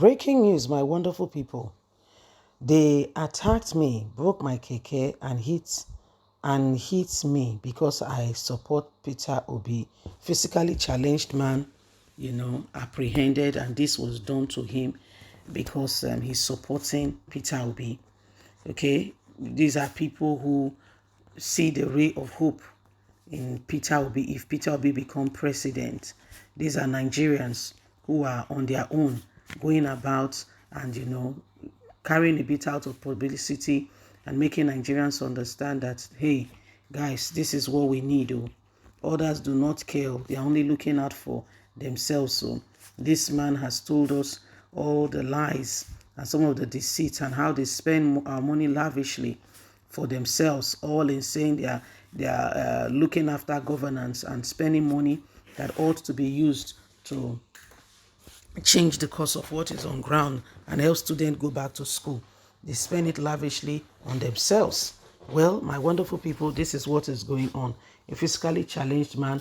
Breaking news, my wonderful people. They attacked me, broke my keke and hit me because I support Peter Obi. Physically challenged man, apprehended, and this was done to him because he's supporting Peter Obi. Okay, these are people who see the ray of hope in Peter Obi if Peter Obi become president. These are Nigerians who are on their own going about and carrying a bit out of publicity and making Nigerians understand that, hey guys, this is what we need. Others do not care. They are only looking out for themselves. So this man has told us all the lies and some of the deceits and how they spend our money lavishly for themselves, all in saying they are looking after governance and spending money that ought to be used to change the course of what is on ground and help students go back to school. They spend it lavishly on themselves. Well, my wonderful people, this is what is going on. A physically challenged man,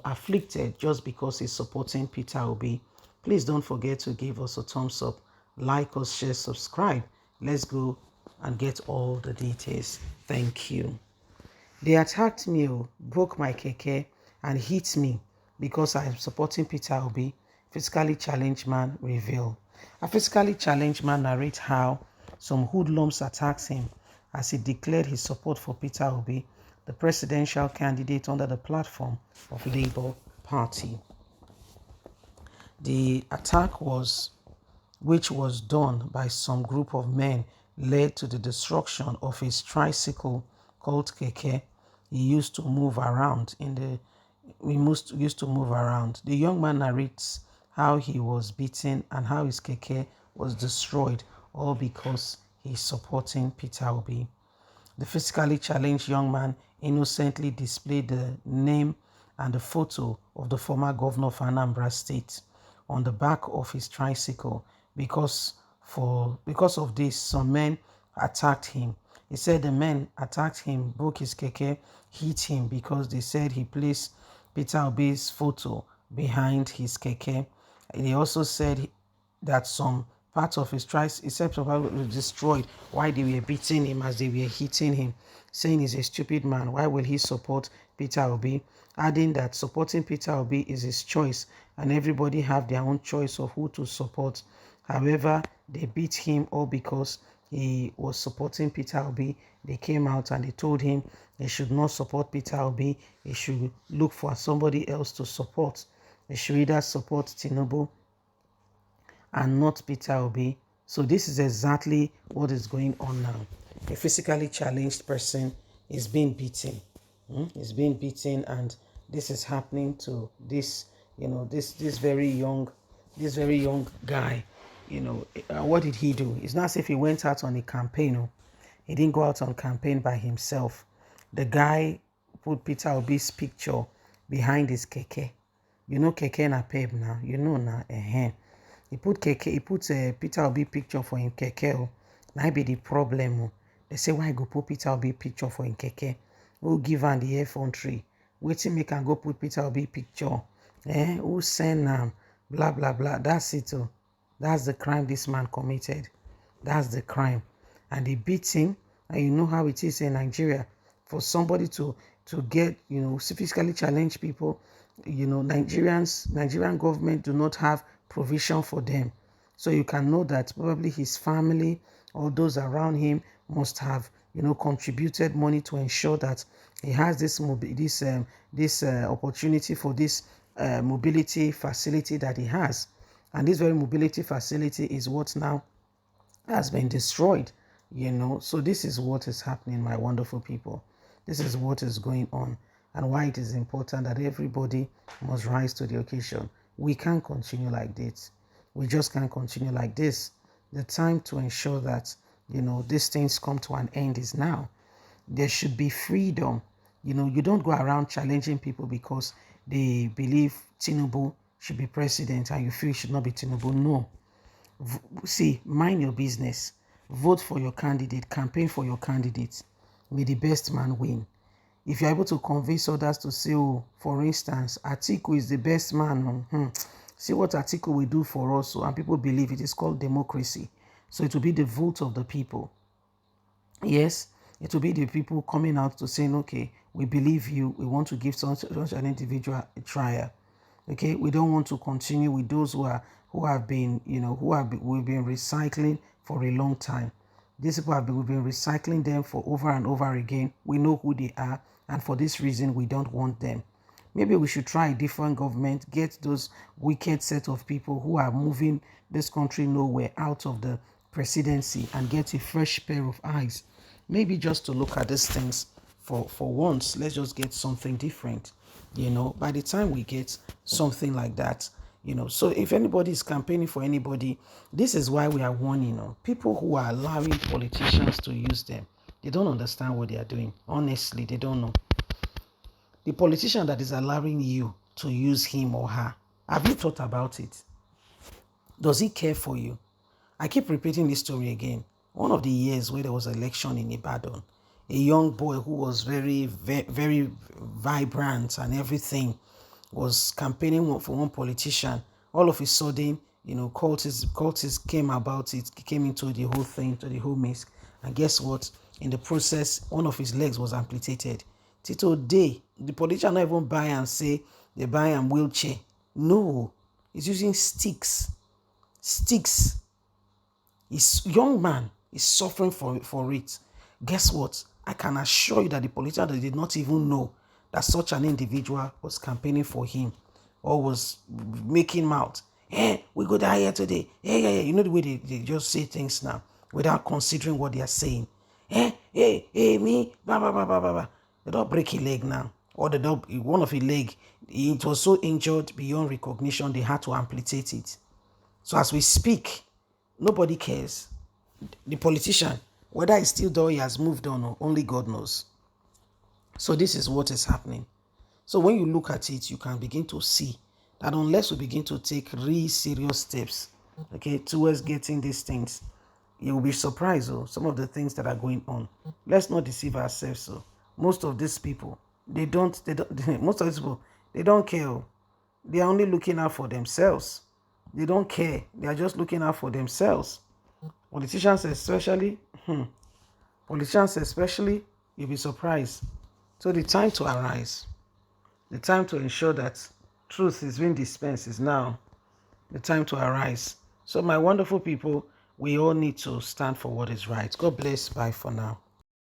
afflicted just because he's supporting Peter Obi. Please don't forget to give us a thumbs up, like us, share, subscribe. Let's go and get all the details. Thank you. They attacked me, broke my keke, and hit me because I am supporting Peter Obi. Physically challenged man reveal. A physically challenged man narrates how some hoodlums attacked him as he declared his support for Peter Obi, the presidential candidate under the platform of Labour Party. The attack which was done by some group of men, led to the destruction of his tricycle called Keke. He used to move around used to move around. The young man narrates how he was beaten and how his Keke was destroyed, all because he's supporting Peter Obi. The physically challenged young man innocently displayed the name and the photo of the former governor of Anambra State on the back of his tricycle. Because of this, some men attacked him. He said the men attacked him, broke his keke, hit him because they said he placed Peter Obi's photo behind his keke. And he also said that some part of his tricycle was destroyed while they were beating him as they were hitting him, saying he's a stupid man. Why will he support Peter Obi? Adding that supporting Peter Obi is his choice and everybody have their own choice of who to support. However, they beat him all because he was supporting Peter Obi. They came out and they told him he should not support Peter Obi. He should look for somebody else to support. He should either support Tinubu and not Peter Obi. So this is exactly what is going on now. A physically challenged person is being beaten. Is being beaten, and this is happening to this very young guy. What did he do? It's not as if he went out on a campaign. He didn't go out on campaign by himself. The guy put Peter Obi's picture behind his keke. Keke na peb now. Na He put Peter Obi picture for him keke. Now be the problem. They say, why go put Peter Obi picture for him keke? Who give am the effrontery? Waiting make can go put Peter Obi picture. Who send am? Blah blah blah. That's it. That's the crime this man committed. That's the crime. And they beat him. And you know how it is in Nigeria. For somebody to get, physically challenged people, Nigerian government do not have provision for them. So you can know that probably his family or those around him must have, contributed money to ensure that he has this opportunity for this mobility facility that he has. And this very mobility facility is what now has been destroyed, So this is what is happening, my wonderful people. This is what is going on and why it is important that everybody must rise to the occasion. We can't continue like this. We just can't continue like this. The time to ensure that, these things come to an end is now. There should be freedom. You don't go around challenging people because they believe Tinubu should be president and you feel it should not be Tinubu. No. See, mind your business. Vote for your candidate. Campaign for your candidate. May the best man win. If you're able to convince others to say, for instance, Atiku is the best man, See what article we do for us, and people believe it is called democracy. So it will be the vote of the people. Yes, it will be the people coming out to saying, okay, we believe you, we want to give such an individual a trial. Okay, we don't want to continue with those who have been, we've been recycling for a long time. These people we've been recycling them for over and over again. We know who they are, and for this reason, we don't want them. Maybe we should try a different government, get those wicked set of people who are moving this country nowhere out of the presidency and get a fresh pair of eyes. Maybe just to look at these things for once, let's just get something different. By the time we get something like that, so if anybody is campaigning for anybody, this is why we are warning people who are allowing politicians to use them. They don't understand what they are doing. Honestly, they don't know. The politician that is allowing you to use him or her, have you thought about it? Does he care for you? I keep repeating this story again. One of the years where there was an election in Ibadan, a young boy who was very, very, very vibrant and everything was campaigning for one politician. All of a sudden, cultists came about it, came into the whole thing, to the whole mess. And guess what? In the process, one of his legs was amputated. Till today, the politician not even buy and say they buy him wheelchair. No, he's using sticks. Sticks. This young man is suffering for it. Guess what? I can assure you that the politician did not even know that such an individual was campaigning for him or was making mouth. Hey, we go die here today. Hey. You know the way they just say things now without considering what they are saying. Hey, me, blah, blah, blah, blah, blah. They don't break a leg now. Or one of his leg, it was so injured beyond recognition, they had to amputate it. So as we speak, nobody cares. The politician, whether he's still there, he has moved on, or only God knows. So this is what is happening. So when you look at it, you can begin to see that unless we begin to take really serious steps, okay, towards getting these things, you will be surprised, some of the things that are going on. Let's not deceive ourselves. Most of these people, most of these people, they don't care. They are only looking out for themselves. They don't care. They are just looking out for themselves. Politicians especially, you'll be surprised. So the time to arise, the time to ensure that truth is being dispensed is now. The time to arise. So my wonderful people, we all need to stand for what is right. God bless. Bye for now.